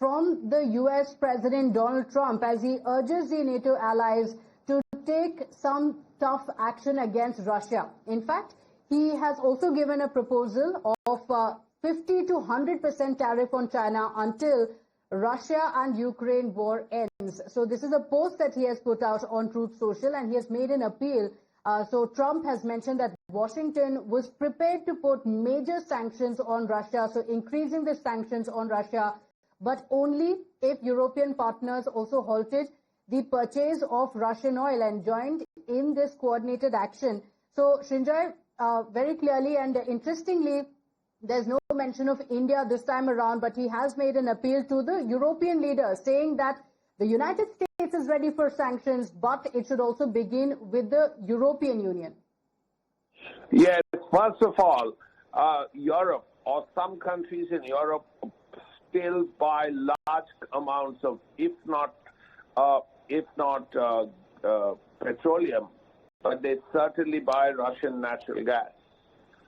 from the US President Donald Trump as he urges the NATO allies to take some tough action against Russia. In fact, he has also given a proposal of 50 to 100% tariff on China until Russia and Ukraine war ends. So this is a post that he has put out on Truth Social, and he has made an appeal. So Trump has mentioned that Washington was prepared to put major sanctions on Russia, so increasing the sanctions on Russia, but only if European partners also halted the purchase of Russian oil and joined in this coordinated action. So Srinjoy, very clearly and interestingly, there's no mention of India this time around, but he has made an appeal to the European leaders, saying that the United States is ready for sanctions, but it should also begin with the European Union. Yes, first of all, Europe or some countries in Europe still buy large amounts of, if not petroleum, but they certainly buy Russian natural gas.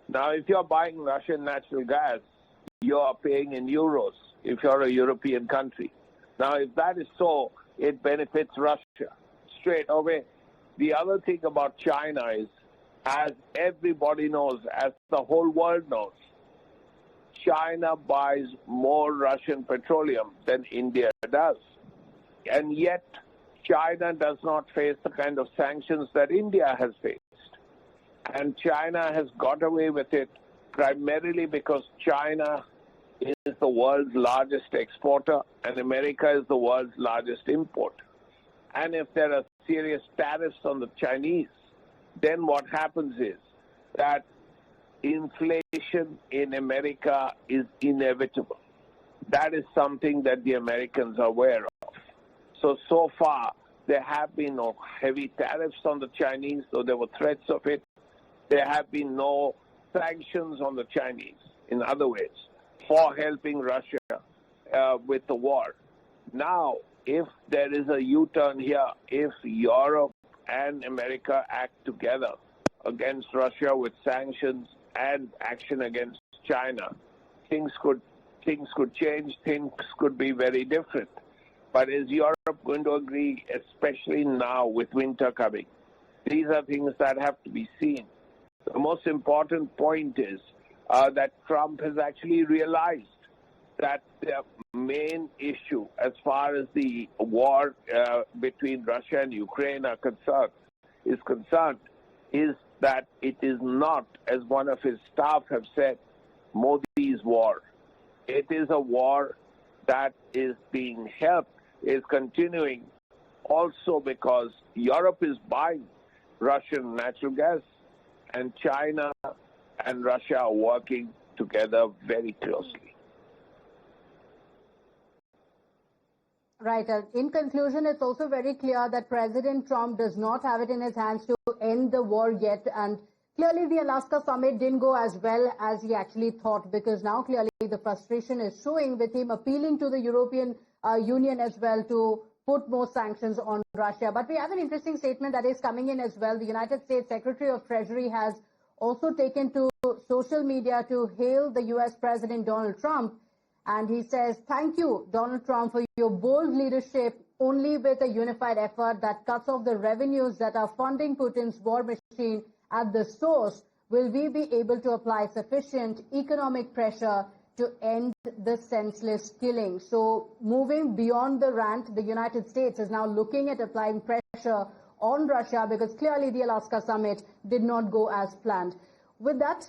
Now, if you're buying Russian natural gas, you are paying in euros if you're a European country. Now, if that is so, it benefits Russia straight away. The other thing about China is, as everybody knows, as the whole world knows, China buys more Russian petroleum than India does. And yet, China does not face the kind of sanctions that India has faced. And China has got away with it primarily because China is the world's largest exporter and America is the world's largest importer. And if there are serious tariffs on the Chinese, then what happens is that inflation in America is inevitable. That is something that the Americans are aware of. So far, there have been no heavy tariffs on the Chinese, though there were threats of it. There have been no sanctions on the Chinese, in other ways, for helping Russia with the war. Now, if there is a U-turn here, if Europe and America act together against Russia with sanctions and action against China, things could change, things could be very different. But is Europe going to agree, especially now with winter coming? These are things that have to be seen. The most important point is that Trump has actually realized that the main issue as far as the war between Russia and Ukraine is concerned is that it is not, as one of his staff have said, Modi's war. It is a war that is being helped, is continuing also because Europe is buying Russian natural gas, and China and Russia are working together very closely. Right. In conclusion, it's also very clear that President Trump does not have it in his hands to end the war yet. And clearly, the Alaska summit didn't go as well as he actually thought, because now clearly the frustration is showing with him appealing to the European Union as well to put more sanctions on Russia. But we have an interesting statement that is coming in as well. The United States Secretary of Treasury has also taken to social media to hail the U.S. President Donald Trump. And he says, "Thank you, Donald Trump, for your bold leadership. Only with a unified effort that cuts off the revenues that are funding Putin's war machine at the source will we be able to apply sufficient economic pressure to end the senseless killing." So moving beyond the rant, the United States is now looking at applying pressure on Russia because clearly the Alaska summit did not go as planned. With that,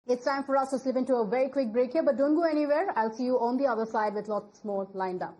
it's time for us to slip into a very quick break here, but don't go anywhere. I'll see you on the other side with lots more lined up.